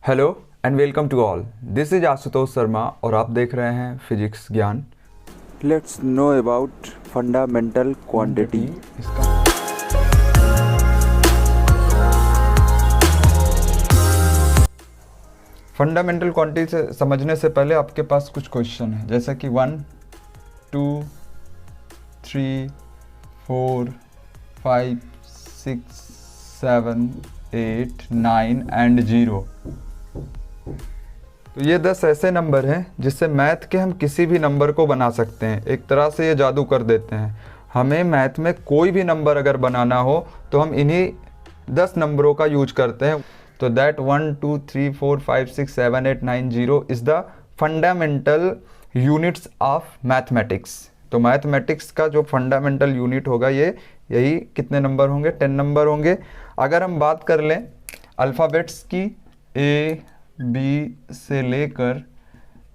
Hello and welcome to all. This is Ashutosh Sharma और आप देख रहे हैं physics Gyan. Let's know about fundamental quantity. Fundamental quantity से समझने से पहले आपके पास कुछ क्वेश्चन है, जैसे कि 1, 2, 3, 4, 5, 6, 7, 8, 9 एंड 0। तो ये 10 ऐसे नंबर हैं जिससे मैथ के हम किसी भी नंबर को बना सकते हैं। एक तरह से ये जादू कर देते हैं। हमें मैथ में कोई भी नंबर अगर बनाना हो तो हम इन्हीं 10 नंबरों का यूज करते हैं। तो that 1, 2, 3, 4, 5, 6, 7, 8, 9, 0 is the fundamental units of mathematics. तो मैथमेटिक्स का जो फंडामेंटल यूनिट होगा यही कितने नंबर होंगे? 10 नंबर होंगे। अगर हम बात कर लें अल्फ़ाबेट्स की, A, B से लेकर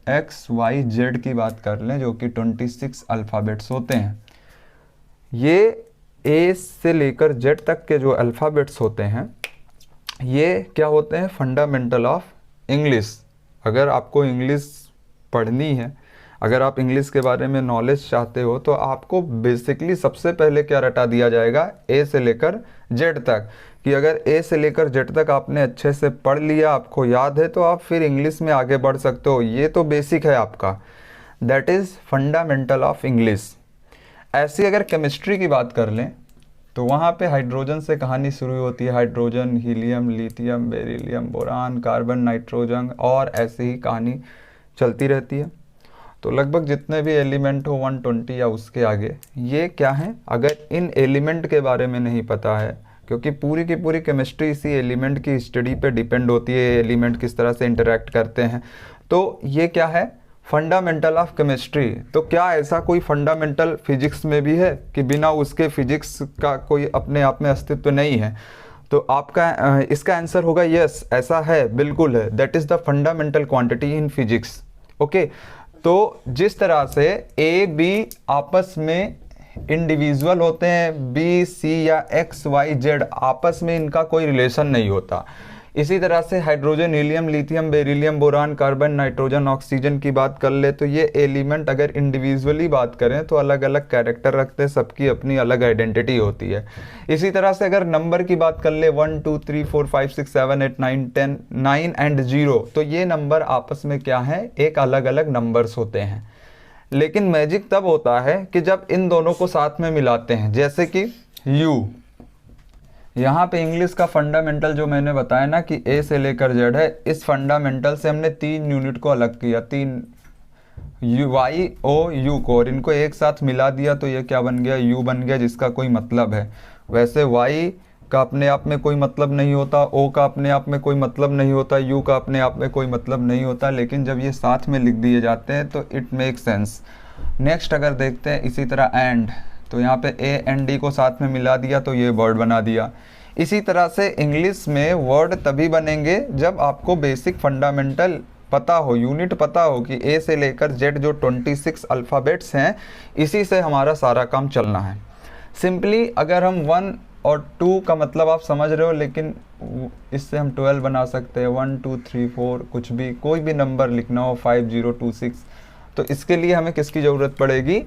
X, Y, Z की बात कर लें, जो कि 26 अल्फ़ाबेट्स होते हैं। ये A से लेकर Z तक के जो अल्फ़ाबेट्स होते हैं ये क्या होते हैं? Fundamental of English. अगर आपको इंग्लिश पढ़नी है, अगर आप इंग्लिश के बारे में नॉलेज चाहते हो, तो आपको बेसिकली सबसे पहले क्या रटा दिया जाएगा? A से लेकर Z तक। कि अगर A से लेकर Z तक आपने अच्छे से पढ़ लिया, आपको याद है, तो आप फिर इंग्लिश में आगे बढ़ सकते हो। ये तो बेसिक है आपका, that is fundamental of English. ऐसी अगर केमिस्ट्री की बात कर लें तो वहाँ पे हाइड्रोजन से कहानी शुरू होती है। Hydrogen, helium, lithium, beryllium, boron, carbon, nitrogen, और ऐसे ही कहानी चलती रहती है। तो लगभग जितने भी एलिमेंट हो 120 या उसके आगे, ये क्या हैं? अगर इन एलिमेंट के बारे में नहीं पता है, क्योंकि पूरी की पूरी केमिस्ट्री इसी एलिमेंट की स्टडी पे डिपेंड होती है, एलिमेंट किस तरह से इंटरेक्ट करते हैं, तो ये क्या है? Fundamental of chemistry. तो क्या ऐसा कोई फंडामेंटल फिजिक्स में भी है कि बिना उसके फिजिक्स का कोई अपने आप में अस्तित्व नहीं है? तो आपका इसका आंसर होगा यस, ऐसा है, बिल्कुल है। That is the fundamental quantity in physics. Okay, तो जिस तरह से A, B आपस में इंडिविजुअल होते हैं, B, C या X, Y, Z आपस में इनका कोई रिलेशन नहीं होता। इसी तरह से hydrogen, helium, lithium, beryllium, boron, carbon, nitrogen, oxygen की बात कर ले तो ये एलिमेंट अगर इंडिविजुअली बात करें तो अलग अलग कैरेक्टर रखते हैं, सबकी अपनी अलग आइडेंटिटी होती है। इसी तरह से अगर नंबर की बात कर ले 1, 2, 3, 4, 5, 6, 7, 8, 9, 10, 9 एंड 0, तो ये नंबर आपस में क्या है? एक अलग अलग नंबर्स होते हैं। लेकिन मैजिक तब होता है कि जब इन दोनों को साथ में मिलाते हैं, जैसे कि U। यहाँ पे इंग्लिश का फंडामेंटल जो मैंने बताया ना कि A से लेकर Z है, इस फंडामेंटल से हमने 3 यूनिट को अलग किया, 3 Y, O, U को, और इनको एक साथ मिला दिया तो ये क्या बन गया? U बन गया, जिसका कोई मतलब है। वैसे Y का अपने आप में कोई मतलब नहीं होता, O का अपने आप में कोई मतलब नहीं होता, U का अपने आप में कोई मतलब नहीं होता, लेकिन जब ये साथ में लिख दिए जाते हैं तो इट मेक सेंस। नेक्स्ट अगर देखते हैं इसी तरह एंड, तो यहाँ पे A एंड D को साथ में मिला दिया तो ये वर्ड बना दिया। इसी तरह से इंग्लिश में वर्ड तभी बनेंगे जब आपको बेसिक फंडामेंटल पता हो, यूनिट पता हो कि A से लेकर Z जो 26 अल्फ़ाबेट्स हैं, इसी से हमारा सारा काम चलना है। सिंपली अगर हम 1 और 2 का मतलब आप समझ रहे हो, लेकिन इससे हम 12 बना सकते हैं। 1, 2, 3, 4 कुछ भी, कोई भी नंबर लिखना हो, 5, 0, 2, 6, तो इसके लिए हमें किसकी ज़रूरत पड़ेगी?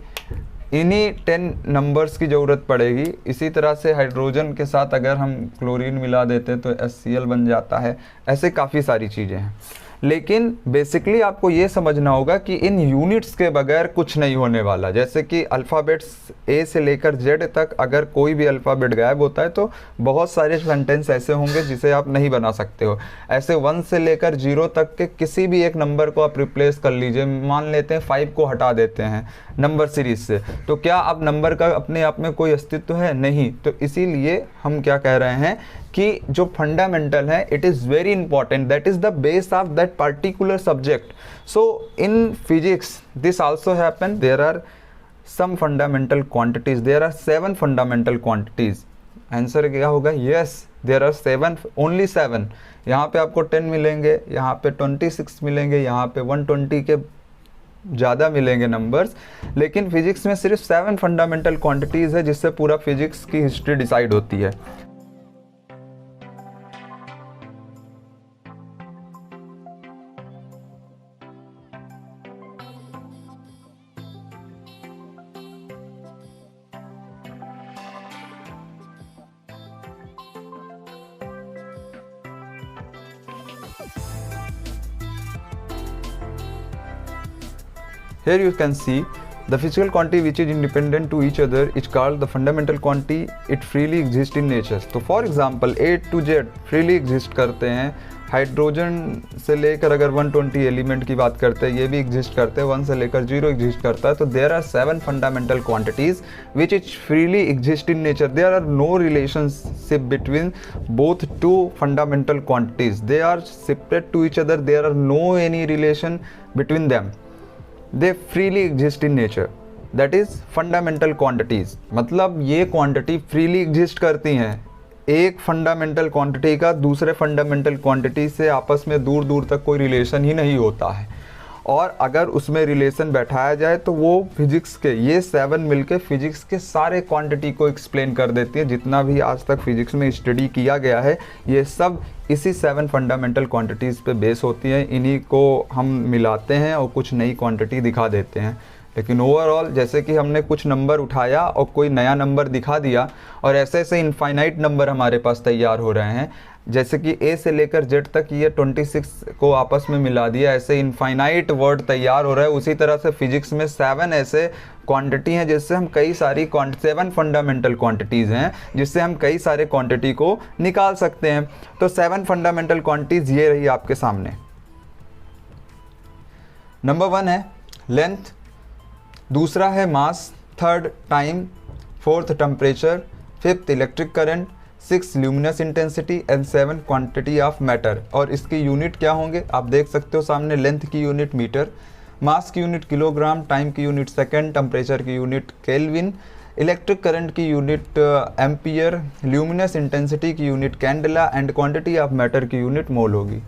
इन्हीं 10 नंबर्स की ज़रूरत पड़ेगी। इसी तरह से हाइड्रोजन के साथ अगर हम क्लोरीन मिला देते तो HCl बन जाता है। ऐसे काफ़ी सारी चीज़ें हैं, लेकिन बेसिकली आपको ये समझना होगा कि इन यूनिट्स के बगैर कुछ नहीं होने वाला। जैसे कि अल्फ़ाबेट्स A से लेकर Z तक अगर कोई भी अल्फ़ाबेट गायब होता है तो बहुत सारे सेंटेंस ऐसे होंगे जिसे आप नहीं बना सकते हो। ऐसे 1 से लेकर 0 तक के किसी भी एक नंबर को आप रिप्लेस कर लीजिए। मान लेते हैं 5 को हटा देते हैं नंबर सीरीज से, तो क्या अब नंबर का अपने आप में कोई अस्तित्व है? नहीं। तो इसीलिए हम क्या कह रहे हैं कि जो फंडामेंटल है, it is very important, that is the base of that particular subject. So in physics this also happen, there are some fundamental quantities, there are 7 fundamental quantities. Answer क्या होगा? yes, there are 7, only 7। यहाँ पे आपको 10 मिलेंगे, यहाँ पे 26 मिलेंगे, यहाँ पे 120 के ज़्यादा मिलेंगे नंबर्स, लेकिन फिजिक्स में सिर्फ 7 फंडामेंटल क्वांटिटीज़ है जिससे पूरा फिजिक्स की हिस्ट्री डिसाइड होती है। Here you can see the physical quantity which is independent to each other is called the fundamental quantity. It freely exists in nature. तो for example A to Z freely exist करते हैं. Hydrogen से लेकर अगर 120 element की बात करते हैं, ये भी एग्जिस्ट करते हैं. 1 से लेकर 0 एग्जिस्ट करता है. तो there are 7 fundamental quantities which is freely exist in nature. There are no relationship between both two fundamental quantities. They are separate to each other. There are no any relation between them. They freely exist in nature. That is fundamental quantities. मतलब ये quantity freely exist करती हैं. एक fundamental quantity का दूसरे fundamental quantity से आपस में दूर दूर तक कोई रिलेशन ही नहीं होता है. और अगर उसमें रिलेशन बैठाया जाए तो वो फिजिक्स के ये 7 मिलके फिजिक्स के सारे क्वांटिटी को एक्सप्लेन कर देती है. जितना भी आज तक फिजिक्स में स्टडी किया गया है ये सब इसी 7 फंडामेंटल क्वांटिटीज़ पे बेस होती हैं. इन्हीं को हम मिलाते हैं और कुछ नई क्वांटिटी दिखा देते हैं. लेकिन ओवरऑल जैसे कि हमने कुछ नंबर उठाया और कोई नया नंबर दिखा दिया और ऐसे ऐसे इनफाइनाइट नंबर हमारे पास तैयार हो रहे हैं. जैसे कि A से लेकर Z तक ये 26 को आपस में मिला दिया, ऐसे इनफाइनाइट वर्ड तैयार हो रहा है. उसी तरह से फिजिक्स में 7 ऐसे क्वांटिटी हैं जिससे हम कई सारी 7 फंडामेंटल क्वांटिटीज़ हैं जिससे हम कई सारे क्वांटिटी को निकाल सकते हैं. तो 7 फंडामेंटल क्वांटिटीज़ ये रही आपके सामने. नंबर 1 है लेंथ, दूसरा है mass, third time, fourth temperature, fifth electric current, 6 luminous intensity and 7 quantity of matter. और इसकी यूनिट क्या होंगे आप देख सकते हो सामने. लेंथ की यूनिट मीटर, मास की यूनिट किलोग्राम, टाइम की यूनिट सेकंड, टेम्परेचर की यूनिट केल्विन, इलेक्ट्रिक करंट की यूनिट एम्पियर, ल्यूमिनस इंटेंसिटी की unit candela and quantity of matter की यूनिट मोल होगी.